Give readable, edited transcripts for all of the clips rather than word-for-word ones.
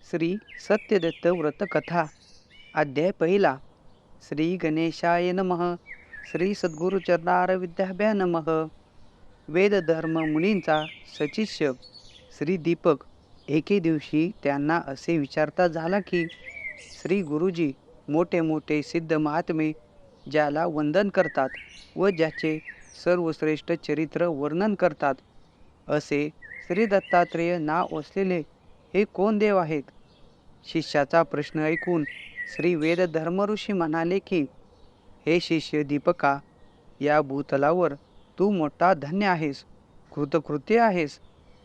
श्री सत्यदत्त व्रत कथा अध्याय पहिला. श्री गणेशाय नमः. श्री सद्गुरु चरणार विद्याभ्या नमः. वेद धर्म मुनींचा सचिष्य श्री दीपक एके दिवशी त्यांना असे विचारता झाला की श्री गुरुजी मोठे मोठे सिद्ध महात्मे ज्याला वंदन करतात व ज्याचे सर्वश्रेष्ठ चरित्र वर्णन करतात असे श्री दत्तात्रेय नाव असलेले हे कोण देव आहेत. शिष्याचा प्रश्न ऐकून श्री वेद धर्मऋषी म्हणाले की हे शिष्य दीपका, या भूतलावर तू मोठा धन्य आहेस, कृतकृत्य आहेस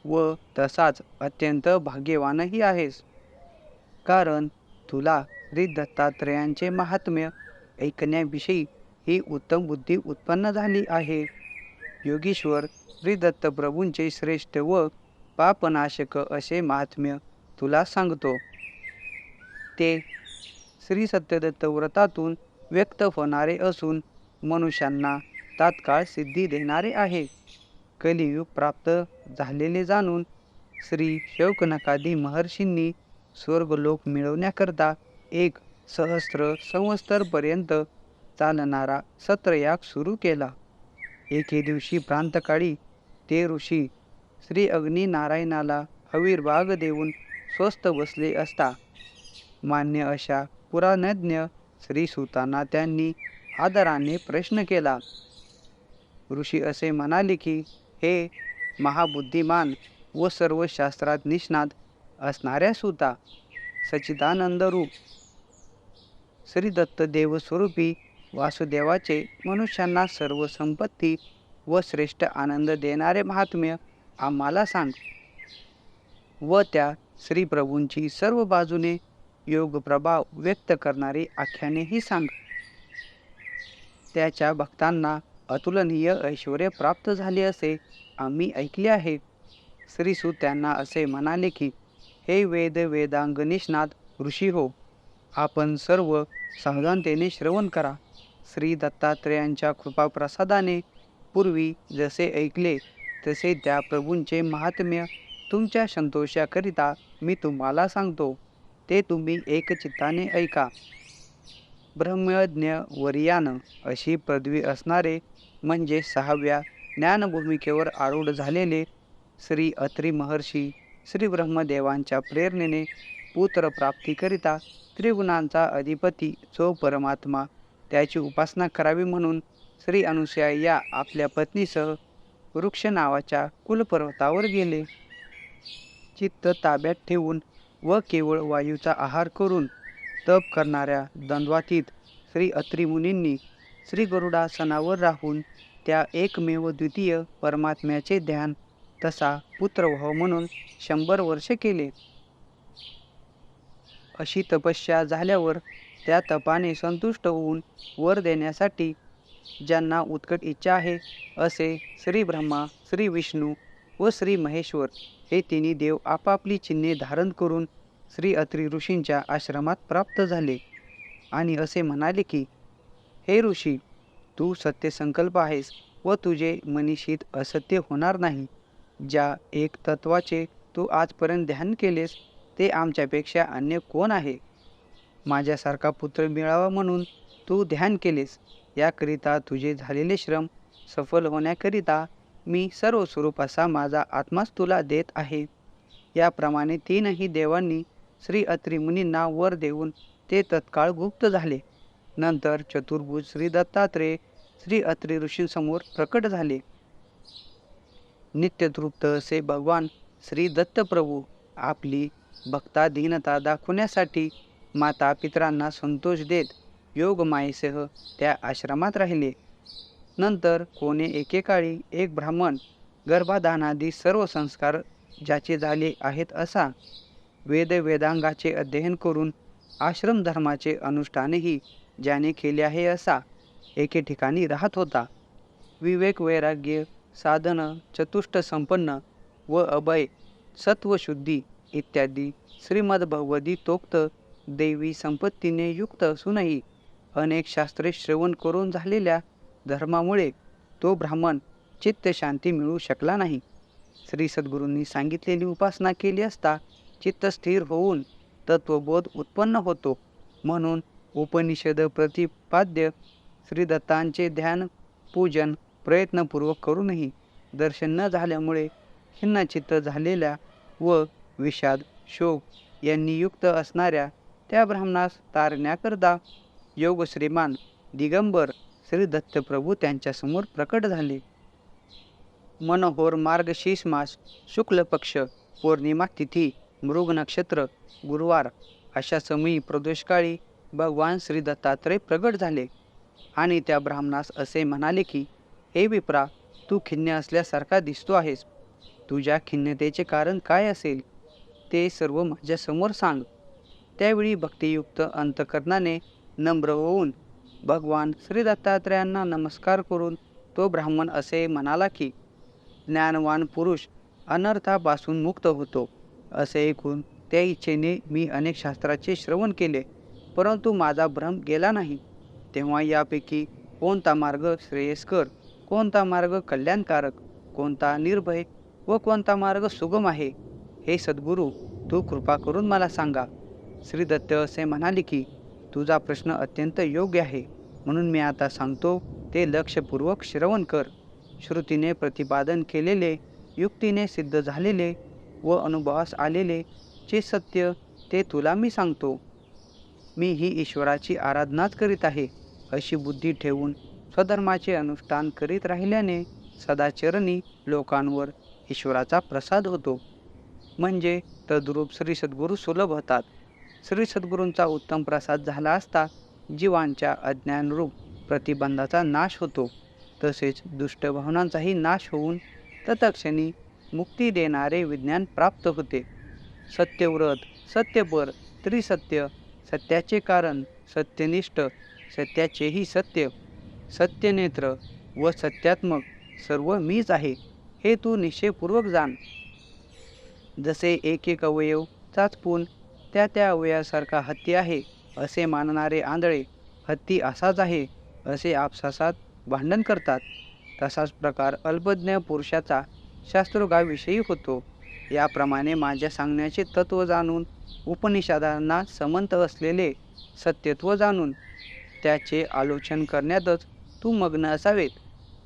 व तसाच अत्यंत भाग्यवानही आहेस. कारण तुला श्री दत्तात्रेयांचे महात्म्य ऐकण्याविषयी ही उत्तम बुद्धी उत्पन्न झाली आहे. योगीश्वर श्री दत्तप्रभूंचे श्रेष्ठ व पापनाशक असे महात्म्य तुला सांगतो. ते श्री सत्यदत्त व्रतातून व्यक्त होणारे असून मनुष्यांना तात्काळ सिद्धी देणारे आहे. कलियुग प्राप्त झालेले जाणून श्री शौनकादी महर्षींनी स्वर्गलोक मिळवण्याकरता 1,000 संवत्सरपर्यंत चालणारा सत्रयाग सुरू केला. एके दिवशी प्रांतकाळी ते ऋषी श्री अग्निनारायणाला हविर्भाग देऊन स्वस्थ बसले असता मान्य अशा पुराणज्ञ श्रीसुतांना त्यांनी आदराने प्रश्न केला. ऋषी असे म्हणाले की हे महाबुद्धिमान व सर्व शास्त्रात निष्णात असणाऱ्या सुता, सच्चिदानंद रूप श्री दत्त देवस्वरूपी वासुदेवाचे मनुष्यांना सर्व संपत्ती व श्रेष्ठ आनंद देणारे महात्म्य आम्हाला सांग व त्या श्री प्रभूंची सर्व बाजूने योग प्रभाव व्यक्त करणारी आख्यानेही सांग. त्याच्या भक्तांना अतुलनीय ऐश्वर्य प्राप्त झाले असे आम्ही ऐकले आहे. श्रीसूत त्यांना असे म्हणाले की हे वेदांग निष्णात ऋषी हो, आपण सर्व सावधानतेने श्रवण करा. श्री दत्तात्रेयांच्या कृपाप्रसादाने पूर्वी जसे ऐकले तसे त्या प्रभूंचे महात्म्य तुमच्या संतोषाकरिता मी तुम्हाला सांगतो. ते तुम्ही एकचित्ताने ऐका. ब्रह्मज्ञ वरियान अशी पदवी असणारे म्हणजे 6व्या ज्ञानभूमिकेवर आरूढ झालेले श्री अत्री महर्षी श्री ब्रह्मदेवांच्या प्रेरणेने पुत्रप्राप्तीकरिता त्रिगुणांचा अधिपती जो परमात्मा त्याची उपासना करावी म्हणून श्री अनुसूया या आपल्या पत्नीसह वृक्ष नावाच्या कुलपर्वतावर गेले. चित्त ताब्यात ठेवून व केवळ वायूचा आहार करून तप करणाऱ्या द्वंद्वातीत श्री अत्री मुनींनी श्री गरुडासनावर राहून त्या एकमेव द्वितीय परमात्म्याचे ध्यान तसा पुत्र व्हावा म्हणून 100 वर्ष केले. अशी तपस्या झाल्यावर त्या तपाने संतुष्ट होऊन वर देण्यासाठी ज्यांना उत्कट इच्छा आहे असे श्री ब्रह्मा, श्री विष्णू व श्री महेश्वर हे तिन्ही देव आपापली चिन्हे धारण करून श्री अत्री ऋषींच्या आश्रमात प्राप्त झाले आणि असे म्हणाले की हे ऋषी, तू सत्य संकल्प आहेस व तुझे मनीषीत असत्य होणार नाही. ज्या एक तत्वाचे तू आजपर्यंत ध्यान केलेस ते आमच्यापेक्षा अन्य कोण आहे. माझ्यासारखा पुत्र मिळावा म्हणून तू ध्यान केलेस. याकरिता तुझे झालेले श्रम सफल होण्याकरिता मी सर्व स्वरूप असा माझा आत्माच तुला देत आहे. याप्रमाणे तीनही देवांनी श्री अत्री मुनींना वर देऊन ते तत्काळ गुप्त झाले. नंतर चतुर्भुज श्री दत्तात्रेय श्री अत्री ऋषींसमोर प्रकट झाले. नित्यतृप्त असे भगवान श्री दत्तप्रभू आपली भक्ताधीनता दाखवण्यासाठी माता पितरांना संतोष देत योगमायेसह त्या आश्रमात राहिले. नंतर कोणे एकेकाळी एक ब्राह्मण गर्भाधानादी सर्व संस्कार ज्याचे झाले आहेत असा वेदांगाचे अध्ययन करून आश्रम धर्माचे अनुष्ठानही ज्याने केले आहे असा एके ठिकाणी राहत होता. विवेक वैराग्य साधन चतुष्ट संपन्न व अभय सत्वशुद्धी इत्यादी श्रीमद्भगवद्गीतोक्त दैवी संपत्तीने युक्त असूनही अनेक शास्त्रे श्रवण करून झालेल्या धर्मामुळे तो ब्राह्मण चित्तशांती मिळू शकला नाही. श्री सद्गुरूंनी सांगितलेली उपासना केली असता चित्त स्थिर होऊन तत्वबोध उत्पन्न होतो. म्हणून उपनिषद प्रतिपाद्य श्रीदत्तांचे ध्यान पूजन प्रयत्नपूर्वक करूनही दर्शन न झाल्यामुळे खिन्नचित्त झालेल्या व विषाद शोक यांनी युक्त असणाऱ्या त्या ब्राह्मणास तारण्याकरता योग श्रीमान दिगंबर श्री दत्तप्रभू त्यांच्यासमोर प्रकट झाले. मनोहर मार्गशीर्ष मास शुक्ल पक्ष पौर्णिमा तिथी मृग नक्षत्र गुरुवार अशा समयी प्रदोषकाळी भगवान श्री दत्तात्रय प्रगट झाले आणि त्या ब्राह्मणास असे म्हणाले की, हे विप्रा, तू खिन्न असल्यासारखा दिसतो आहेस. तुझ्या खिन्नतेचे कारण काय असेल ते सर्व माझ्यासमोर सांग. त्यावेळी भक्तियुक्त अंतकरणाने नम्र होऊन भगवान श्री दत्तात्रयांना नमस्कार करून तो ब्राह्मण असे म्हणाला की, ज्ञानवान पुरुष अनर्थापासून मुक्त होतो. असे ऐकून त्या इच्छेने मी अनेक शास्त्राचे श्रवण केले, परंतु माझा भ्रम गेला नाही. तेव्हा यापैकी कोणता मार्ग श्रेयस्कर, कोणता मार्ग कल्याणकारक, कोणता निर्भय व कोणता मार्ग सुगम आहे, हे सद्गुरू तू कृपा करून मला सांगा. श्री दत्त असे म्हणाले की, तुझा प्रश्न अत्यंत योग्य आहे, म्हणून मी आता सांगतो ते लक्षपूर्वक श्रवण कर. श्रुतीने प्रतिपादन केलेले, युक्तीने सिद्ध झालेले व अनुभवास आलेले जे सत्य ते तुला मी सांगतो. मी ही ईश्वराची आराधनाच करीत आहे अशी बुद्धी ठेवून स्वधर्माचे अनुष्ठान करीत राहिल्याने सदाचरणी लोकांवर ईश्वराचा प्रसाद होतो. म्हणजे तद्रूप श्री सद्गुरू सुलभ होतात. श्री सद्गुरूंचा उत्तम प्रसाद झाला असता जीवांच्या अज्ञानरूप प्रतिबंधाचा नाश होतो. तसेच दुष्ट भावनांचाही नाश होऊन तत्क्षणी मुक्ती देणारे विज्ञान प्राप्त होते. सत्यव्रत, सत्यपर, त्रिसत्य, सत्याचे कारण, सत्यनिष्ठ, सत्याचेही सत्य, सत्यनेत्र व सत्यात्मक सर्व मीच आहे हे तू निश्चयपूर्वक जाण. जसे एक एक अवयव चाचपून त्या अवयवासारखा हत्ती आहे असे मानणारे आंधळे हत्ती असाच आहे असे आपसासात भांडण करतात, तसाच प्रकार अल्पज्ञ पुरुषाचा शास्त्रोगाविषयी होतो. याप्रमाणे माझ्या सांगण्याचे तत्व जाणून उपनिषदांना समंत असलेले सत्यत्व जाणून त्याचे आलोचन करण्यातच तू मग्न असावेत.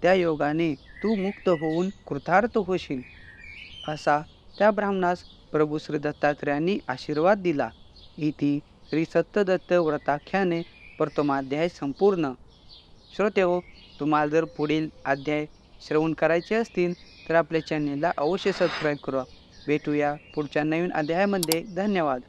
त्या योगाने तू मुक्त होऊन कृतार्थ होशील. असा त्या ब्राह्मणास प्रभू श्री दत्तात्रयांनी आशीर्वाद दिला. इति श्री सत्यदत्त व्रताख्याने प्रथमाध्याय संपूर्ण. श्रोतेहो, तुम्हाला जर पुढील अध्याय श्रवण करायचे असतील तर आपल्या चॅनेलला अवश्य सबस्क्राईब करा. भेटूया पुढच्या नवीन अध्यायामध्ये. धन्यवाद.